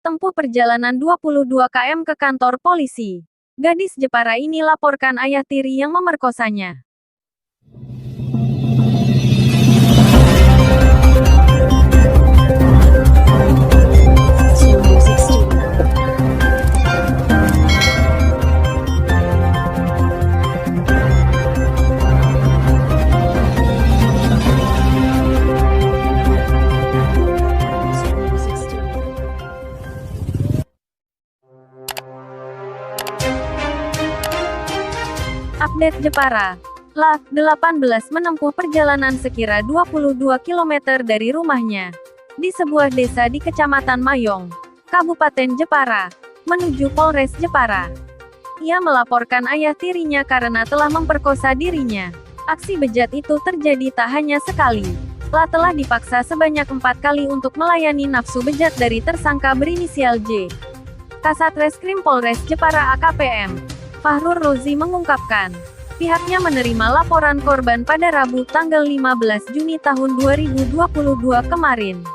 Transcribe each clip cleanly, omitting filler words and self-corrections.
tempuh perjalanan 22 km ke kantor polisi. Gadis Jepara ini laporkan ayah tiri yang memerkosanya. Update Jepara. La 18 menempuh perjalanan sekira 22 km dari rumahnya di sebuah desa di Kecamatan Mayong, Kabupaten Jepara, menuju Polres Jepara. Ia melaporkan ayah tirinya karena telah memperkosa dirinya. Aksi bejat itu terjadi tak hanya sekali. La telah dipaksa sebanyak 4 kali untuk melayani nafsu bejat dari tersangka berinisial J. Kasat Reskrim Polres Jepara AKPM Fahrur Rozi mengungkapkan, pihaknya menerima laporan korban pada Rabu tanggal 15 Juni tahun 2022 kemarin.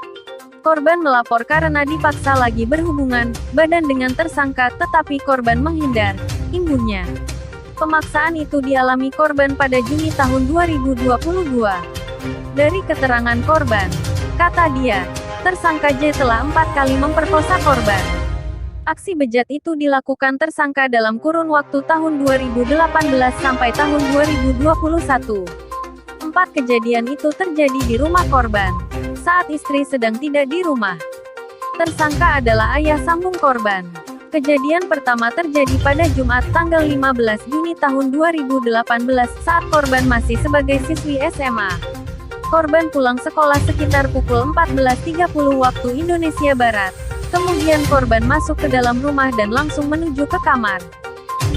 Korban melapor karena dipaksa lagi berhubungan badan dengan tersangka tetapi korban menghindar, imbuhnya. Pemaksaan itu dialami korban pada Juni tahun 2022. Dari keterangan korban, kata dia, tersangka J telah 4 kali memperkosa korban. Aksi bejat itu dilakukan tersangka dalam kurun waktu tahun 2018 sampai tahun 2021. 4 kejadian itu terjadi di rumah korban, saat istri sedang tidak di rumah. Tersangka adalah ayah sambung korban. Kejadian pertama terjadi pada Jumat tanggal 15 Juni tahun 2018 saat korban masih sebagai siswi SMA. Korban pulang sekolah sekitar pukul 14.30 waktu Indonesia Barat. Kemudian korban masuk ke dalam rumah dan langsung menuju ke kamar.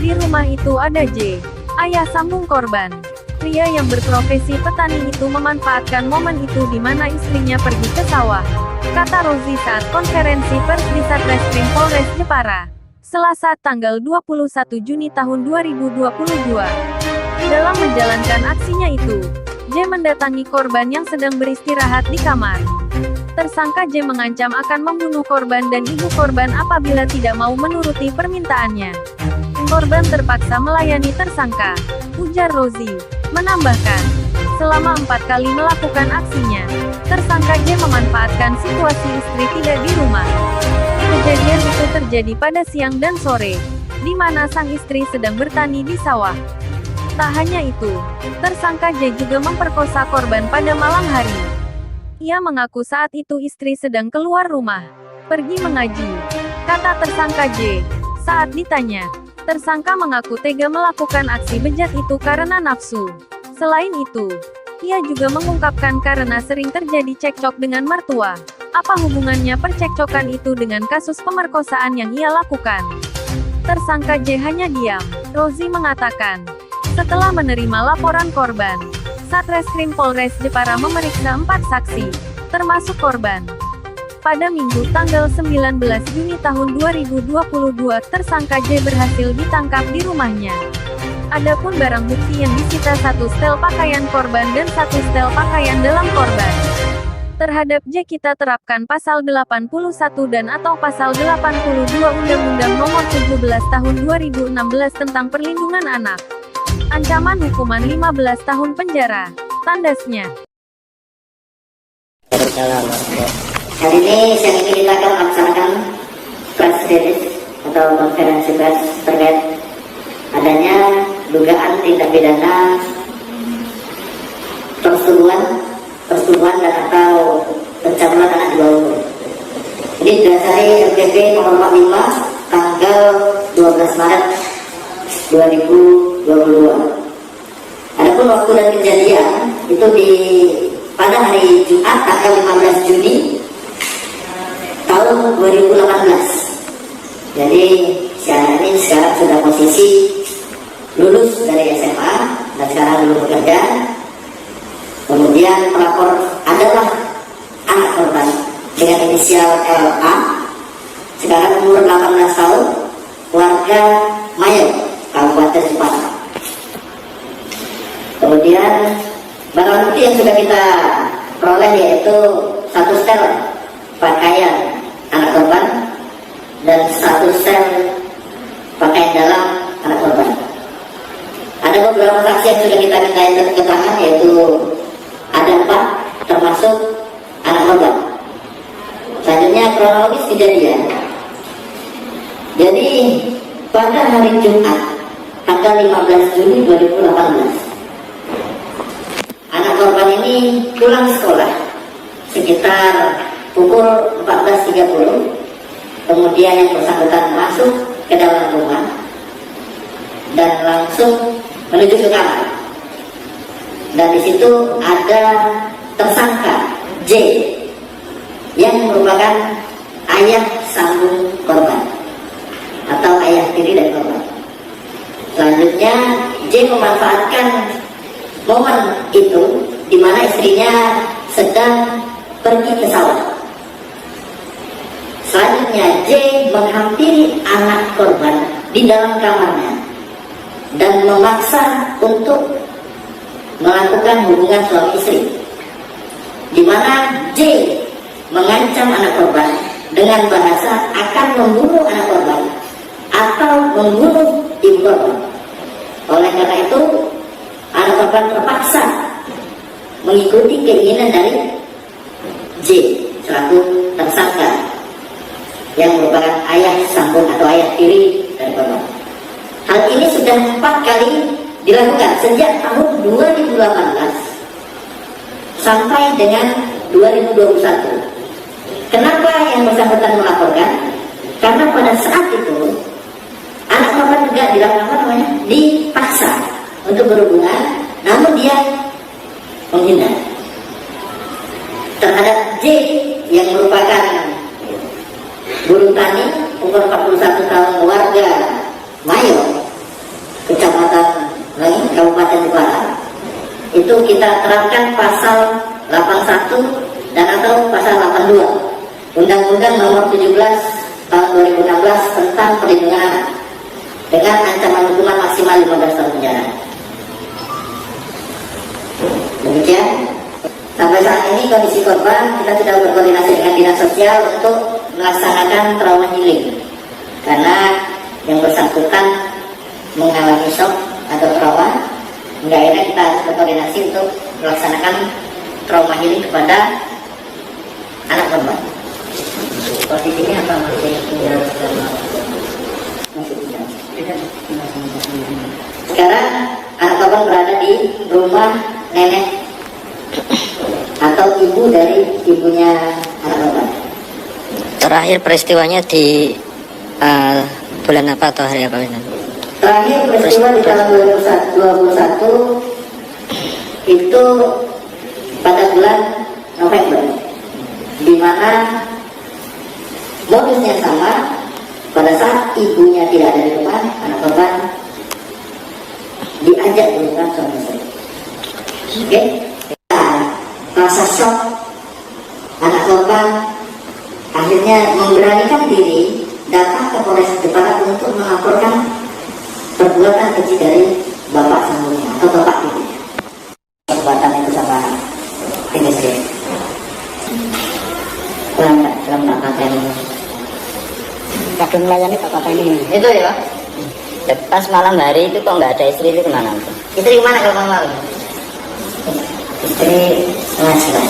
Di rumah itu ada J, ayah sambung korban. Pria yang berprofesi petani itu memanfaatkan momen itu di mana istrinya pergi ke sawah, kata Rozi saat konferensi pers di Satreskrim Polres Jepara, Selasa tanggal 21 Juni tahun 2022. Dalam menjalankan aksinya itu, J mendatangi korban yang sedang beristirahat di kamar. Tersangka J mengancam akan membunuh korban dan ibu korban apabila tidak mau menuruti permintaannya. Korban terpaksa melayani tersangka, ujar Rozi. Menambahkan, selama 4 kali melakukan aksinya, tersangka J memanfaatkan situasi istri tidak di rumah. Kejadian itu terjadi pada siang dan sore, di mana sang istri sedang bertani di sawah. Tak hanya itu, tersangka J juga memperkosa korban pada malam hari. Ia mengaku saat itu istri sedang keluar rumah, pergi mengaji, kata tersangka J. Saat ditanya, tersangka mengaku tega melakukan aksi bejat itu karena nafsu. Selain itu, ia juga mengungkapkan karena sering terjadi cekcok dengan mertua. Apa hubungannya percekcokan itu dengan kasus pemerkosaan yang ia lakukan? Tersangka J hanya diam. Rozi mengatakan, setelah menerima laporan korban, Satreskrim Polres Jepara memeriksa 4 saksi, termasuk korban. Pada Minggu tanggal 19 Juni tahun 2022, tersangka J berhasil ditangkap di rumahnya. Adapun barang bukti yang disita 1 setel pakaian korban dan 1 setel pakaian dalam korban. Terhadap J kita terapkan pasal 81 dan atau pasal 82 Undang-Undang Nomor 17 Tahun 2016 tentang Perlindungan Anak. Ancaman hukuman 15 tahun penjara, tandasnya. Hari ini siang ini kita akan melaksanakan press release atau konferensi pers terkait adanya dugaan tindak pidana persetubuhan dan atau pencabulan anak di bawah umur. Ini berdasari LPP nomor 45 tanggal 12 Maret 2022. Adapun waktu dan kejadian itu pada hari Jumat tanggal 15 Juni tahun 2018. Jadi siang ini sekarang sudah posisi lulus dari SMA dan sekarang belum bekerja. Kemudian pelapor adalah anak korban dengan inisial LA, sekarang umur 18 tahun, warga Mayong, Kabupaten Jepara. Kemudian barang bukti yang sudah kita peroleh yaitu 1 setel pakaian anak korban dan 1 sel pakaian dalam anak korban. Ada beberapa saksi yang sudah kita minta keterangan, yaitu ada 4 termasuk anak korban. Selanjutnya kronologis kejadian. Jadi pada hari Jumat tanggal 15 Juni 2018, anak korban ini pulang sekolah sekitar pukul 14.30. Kemudian yang bersangkutan masuk ke dalam rumah dan langsung menuju ke kamar. Dan di situ ada tersangka J yang merupakan ayah sambung korban atau ayah tiri dari korban. Selanjutnya J memanfaatkan momen itu di mana istrinya sedang pergi ke sawah. Selanjutnya J menghampiri anak korban di dalam kamarnya dan memaksa untuk melakukan hubungan suami istri, di mana J mengancam anak korban dengan bahasa akan membunuh anak korban atau membunuh ibu korban. Oleh karena itu, anak korban terpaksa mengikuti keinginan dari J selaku tersangka yang merupakan ayah sambung atau ayah tiri dari korban. Hal ini sudah 4 kali dilakukan sejak tahun 2018 sampai dengan 2021. Kenapa yang bersangkutan melaporkan? Karena pada saat itu anak korban juga dipaksa untuk berhubungan, namun dia menghindar. Terhadap J yang merupakan buruh tani umur 41 tahun, warga Mayo, Kecamatan Lengi, Kabupaten Jepara, itu kita terapkan pasal 81 dan atau pasal 82 Undang-Undang Nomor 17 tahun 2016 tentang perlindungan anak dengan ancaman hukuman maksimal 15 tahun penjara. Demikian. Sampai saat ini kondisi korban kita sudah berkoordinasi dengan dinas sosial untuk melaksanakan trauma healing, karena yang bersangkutan mengalami shock atau trauma. Hingga akhirnya kita harus berkoordinasi untuk melaksanakan trauma healing kepada anak korban. Posisinya apa? Sekarang anak korban berada di rumah nenek atau ibu dari ibunya anak korban. Terakhir peristiwanya di bulan apa atau hari apa ini? Terakhir peristiwa di tahun 2021 itu pada bulan November, di mana modusnya sama. Pada saat ibunya tidak ada di rumah, anak korban diajak berhubungan suami istri. Oke? Rasa shock, anak korban akhirnya memberanikan diri datang ke Polres Jepara untuk melaporkan perbuatan keji dari bapak sambungnya atau bapak ibunya. Perbuatan itu sama TBC. Dalam tak ini. Kadang melayani bapak ini. Itu ya, Pak? Pas malam hari itu kok nggak ada istri, itu kemana? Istri kemana kalau malam? Istri penghasilan.